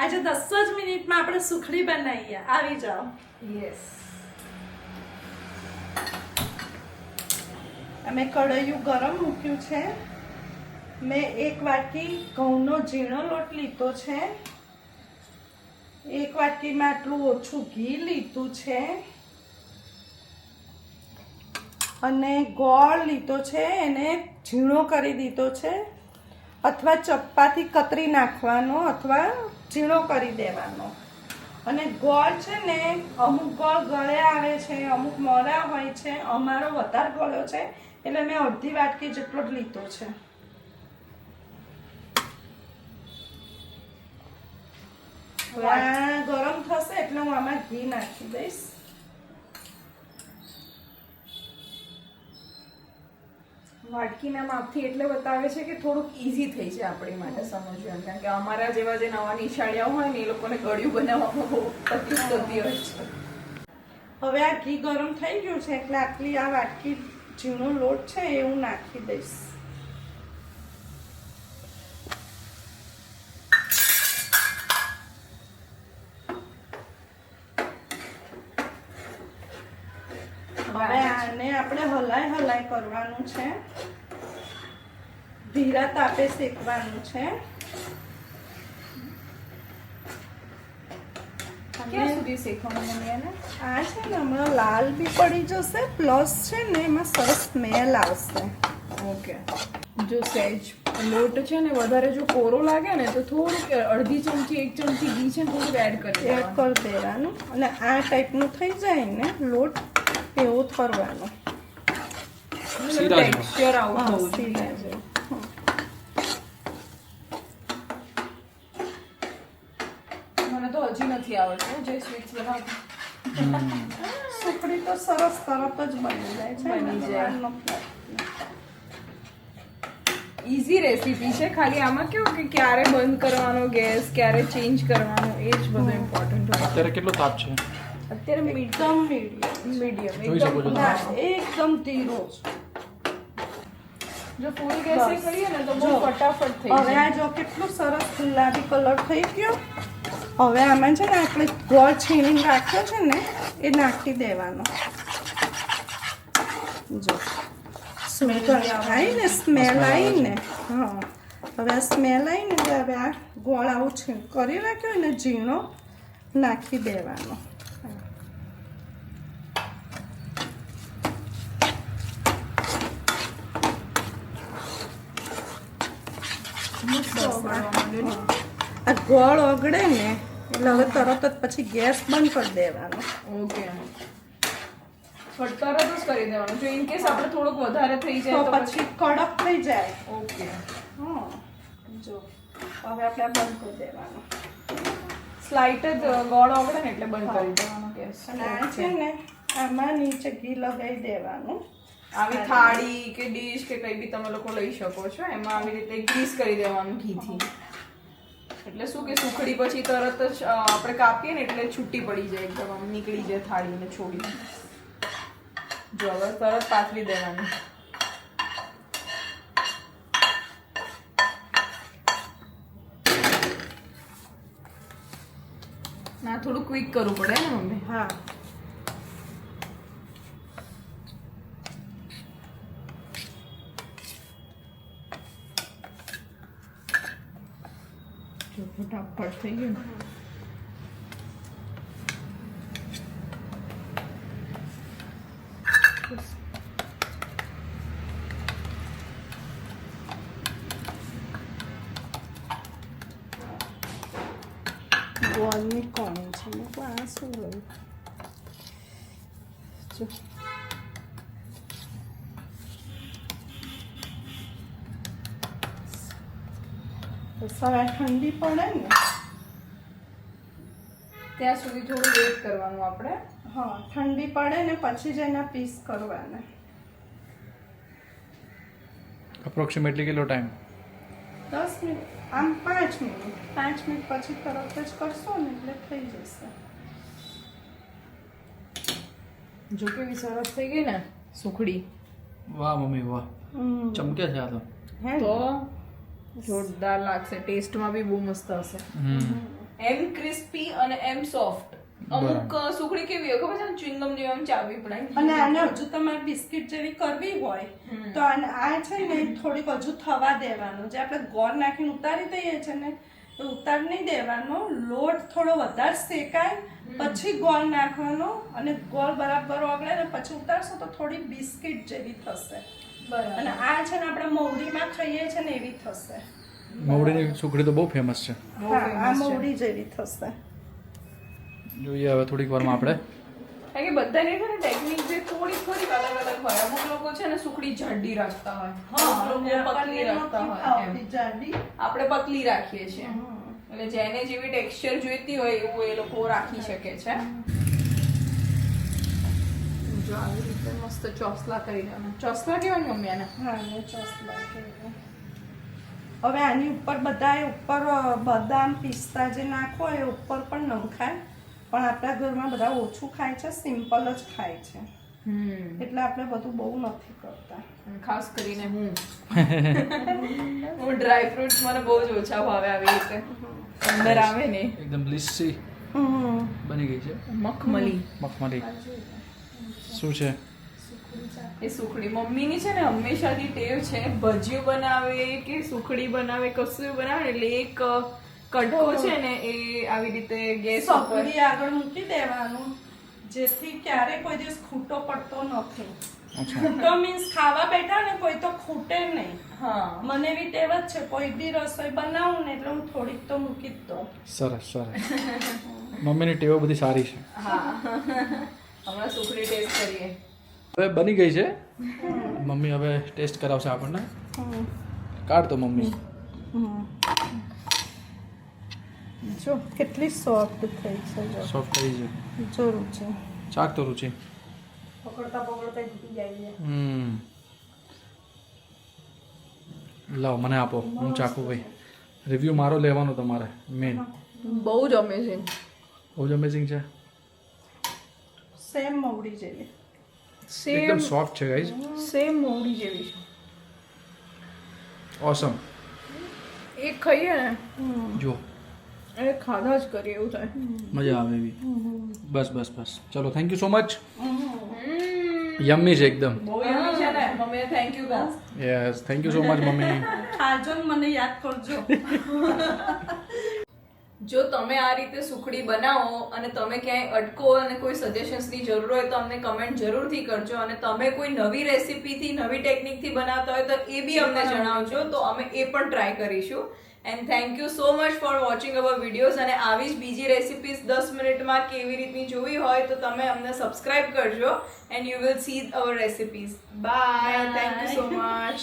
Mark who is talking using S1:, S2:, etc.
S1: આજે 10 જ મિનિટમાં આપણે સુખડી બનાવીએ. આવી જાઓ.
S2: યસ.
S1: અમે કઢાયું ગરમ મૂક્યું છે. મેં 1 વાટકી ઘઉંનો ઝીણો લોટ લીધો છે. 1 વાટકીમાં આટલું ઓછું ઘી લીધું છે અને ગોળ લીધો છે, એને ઝીણો કરી દીધો છે, અથવા ચપ્પાથી કતરી નાખવાનો અથવા ઝીણો કરી દેવાનો. અને ગોળ છે ને અમુક ગોળ ગળે આવે છે, અમુક મોડા હોય છે. અમારો વધારે ગળ્યો છે એટલે મેં અડધી વાટકી જેટલો જ લીધો છે. ગરમ થશે એટલે હું આમાં ઘી નાખી દઈશ.
S2: વાટકીના માપથી એટલે બતાવે છે કે થોડુંક ઈઝી થઈ છે આપણી માટે સમજવું એમ, કારણ કે અમારા જેવા જે નવા નિશાળિયા હોય ને એ લોકોને ગળ્યું બનાવવામાં બહુ તકલીફ થતી હોય છે.
S1: હવે આ ઘી ગરમ થઈ ગયું છે એટલે આટલી આ વાટકી ઝીણો લોટ છે એ હું નાખી દઈશ. હવે આને આપણે હલાય કરવાનું છે. ધીરા તાપે શેકવાનું છે.
S2: ક્યાં સુધી શેકવાનું મમ્મી એને?
S1: આ છે ને હમણાં લાલ બી પડી જશે, પ્લસ છે ને એમાં સરસ સ્મેલ આવશે.
S2: ઓકે. જો સહેજ લોટ છે ને વધારે જો કોરો લાગે ને તો થોડુંક અડધી ચમચી 1 ચમચી ઘી છે ને થોડુંક એડ કરી
S1: દેવાનું. અને આ ટાઈપનું થઈ જાય ને લોટ એવું કરવાનું.
S2: ટેક્સચર આવું થવું
S1: સીધા
S2: જોઈએ.
S1: જેવું.
S2: મને તો હજી નથી આવડતું જે સ્વીટ્સ બનાવતી.
S1: સુખડી તો સરસ તરત જ બની જાય છે.
S2: બની જાય.
S1: એમાં વાર નથી.
S2: ઈઝી રેસીપી છે. ખાલી આમાં કેવું કે ક્યારે બંધ કરવાનો ગેસ, ક્યારે ચેન્જ કરવાનો એ જ બધું ઇમ્પોર્ટન્ટ હોય.
S3: અત્યારે કેટલો તાપ છે?
S2: અત્યારે
S1: એકદમ મીડિયમ.
S3: જોઈ શકો છો
S1: ના, એકદમ ધીરો જ.
S2: જો ફૂલ ગેસે કરીએ ને તો બહુ
S1: જો.
S2: ફટાફટ થઈ
S1: હવે
S2: જાય.
S1: આ જો કેટલું સરસ ગુલાબી કલર થઈ ગયો. હવે આમાં છે ને આપણે ગોળ છીણીને રાખ્યો છે ને એ નાખી દેવાનો. જો સ્મેલ આવી ને, સ્મેલ આવી ને. હા, હવે આ સ્મેલ આવી ને એટલે હવે આ ગોળ આવું છીણ કરી રાખ્યો ને ઝીણો નાખી દેવાનો. આ ગોળ ઓગળે ને એટલે હવે તરત જ પછી ગેસ બંધ કરી દેવાનો.
S2: ઓકે. તરત જ કરી દેવાનું. જો ઇન કેસ આપણે થોડુંક વધારે થઈ
S1: તો
S2: જાય તો
S1: પછી કડક થઈ જાય.
S2: ઓકે.
S1: હા, જો હવે આપણે આ બંધ કરી દેવાનો.
S2: સ્લાઇટ જ ગોળ ઓગળે ને એટલે બંધ કરી દેવાનો ગેસ.
S1: અને આ છે ને આમાં નીચે ઘી લગાવી દેવાનું.
S2: આવી થાળી કે ડીશ કે કઈ બી તમે લોકો લઈ શકો છો, એમાં આવી રીતે ગ્રીસ કરી દેવાનું ઘીથી. એટલે શું કે સુખડી પછી તરત જ આપણે કાપીએ ને એટલે છૂટી પડી જાય, એકદમ આમ નીકળી જાય થાળીને છોડીને. જો હવે તરત પાથરી દેવાનું. ના થોડું ક્વિક કરવું પડે ને મમ્મી?
S1: હા,
S2: જો ફટાફટ થઈ ગયું ને.
S1: ગોળની કોણી છે ને આ શું રહ્યું? જો તો સવારે ઠંડી પડે ને
S2: ત્યાં સુધી થોડું વેઇટ કરવાનું આપણે.
S1: હા, ઠંડી પડે ને પછી જ એના પીસ કરવાના.
S3: અપ્રોક્સિમેટલી કેટલો ટાઈમ?
S1: 10 મિનિટ, આમ 5 મિનિટ. 5 મિનિટ પછી તરત જ કરશો ને એટલે થઈ જશે.
S2: જો કેવી સરસ થઈ ગઈ ને સુખડી.
S3: વાહ મમ્મી વાહ, ચમકે છે આ તો.
S1: હે
S2: તો જોરદાર લાગશે. ટેસ્ટમાં બી બહુ મસ્ત હશે. એમ ક્રિસ્પી અને એમ સોફ્ટ. અમુક સુખડી કેવી હોય ખબર છે ને, ચ્યુઇંગમ જેવી આમ ચાવી પડાય.
S1: અને આને હજુ તમારે બિસ્કિટ જેવી કરવી હોય તો આ છે ને થોડીક હજુ થવા દેવાનું. જે આપણે ગોળ નાખીને ઉતારી દઈએ છે ને એ ઉતાર નહીં દેવાનો. લોટ થોડો વધારે શેકાય પછી ગોળ નાખવાનો અને ગોળ બરાબર ઓગળે ને પછી ઉતારશો તો થોડી બિસ્કિટ જેવી થશે.
S2: બરાબર.
S1: અને આ છે ને આપણે મવડીમાં ખાઈએ છે ને એવી થશે.
S3: મવડીની સુખડી તો બહુ ફેમસ છે.
S1: હા, આ મવડી જેવી થશે.
S3: જોઈએ હવે થોડીક વારમાં આપણે.
S2: કારણ કે બધાની છે ને ટેકનિક જે થોડીક અલગ અલગ હોય. અમુક લોકો છે ને સુખડી જાડી રાખતા હોય, અમુક લોકો પતલી રાખતા હોય. એમ આપણે પતલી રાખીએ છીએ. એટલે જેને જેવી ટેક્સચર જોઈતી હોય એવું એ લોકો રાખી શકે છે. જો આવી રીતે મસ્ત ચોસલા કરી દેવાના. ચોસલા કહેવાય મમ્મી આને?
S1: હા, ને ચોસલા કહેવાય. હવે આની ઉપર બધા ઉપર બદામ પિસ્તા જે નાખો એ ઉપર પણ નખાય. પણ આપણા ઘરમાં બધા ઓછું ખાય છે, સિમ્પલ જ ખાય છે. એટલે આપણે બધું બહુ નથી કરતા.
S2: ખાસ કરીને હું ડ્રાય ફ્રૂટ્સ મને બહુ જ ઓછા ભાવે. આવી રીતે અંદર આવે ને
S3: એકદમ લીસી બની ગઈ છે.
S2: મખમલી
S3: શું છે
S2: એ સુખડી મમ્મીની છે ને હંમેશાથી ટેવ છે. ભજીયું બનાવે કે સુખડી બનાવે, કશું બનાવે ને એટલે એક કટકો છે ને એ આવી રીતે ગેસ ઉપર
S1: સગડી આગળ મૂકી દેવાનું જેથી ક્યારે કોઈ દિવસ ખૂટો પડતો નથી. ખૂટો મીન્સ ખાવા બેઠા ને કોઈ તો ખૂટે નહીં.
S2: હા,
S1: મને એવી ટેવ જ છે, કોઈ બી રસોઈ બનાવું ને એટલે હું થોડીક તો મૂકી જ દઉં.
S3: સરસ. મમ્મીની ટેવો બધી સારી છે.
S2: હા. હમણાં સુખડી ટેસ્ટ કરીએ.
S3: હવે બની ગઈ છે. મમ્મી હવે ટેસ્ટ કરાવશે આપણને. કાઢ તો મમ્મી.
S1: જો કેટલી સોફ્ટ થઈ છે.
S3: સોફ્ટ થઈ છે.
S1: જરૂર છે.
S3: ચાક તો રુચિ.
S1: પકડતા તૂટી જાય.
S3: લાવ મને આપો, હું ચાકુ ભાઈ. રિવ્યુ મારો લેવાનો તમારે મેન.
S2: બહુ જ અમેઝિંગ.
S3: બહુ જ અમેઝિંગ છે.
S1: સેમ મવડી જેવી.
S3: એકદમ સોફ્ટ છે ગાઈઝ.
S2: સેમ મોડી જેવી છે.
S3: ઓસમ.
S2: એક ખાઈએ ને
S3: જો
S2: એ ખાધા જ કરીએ એવું થાય.
S3: મજા આવે એવી. બસ ચલો, thank you so much. Yummy છે એકદમ.
S2: બહુ યમ્મી છે ને. મમ્મીને થેન્ક યુ કહો.
S3: Yes, thank you so much mummy.
S1: ખાજો ને મને યાદ કરજો.
S2: જો તમે આ રીતે સુખડી બનાવો અને તમે ક્યાંય અટકો અને કોઈ સજેશન્સની જરૂર હોય તો અમને કમેન્ટ જરૂરથી કરજો. અને તમે કોઈ નવી રેસીપીથી, નવી ટેકનિકથી બનાવતા હોય તો એ બી અમને જણાવજો, તો અમે એ પણ ટ્રાય કરીશું. And thank you so much for watching hour videos. અને આવી જ બીજી રેસિપીઝ 10 મિનિટમાં કેવી રીતની જોવી હોય તો તમે અમને સબસ્ક્રાઇબ કરજો and you will see our recipes. Bye. Thank you so much.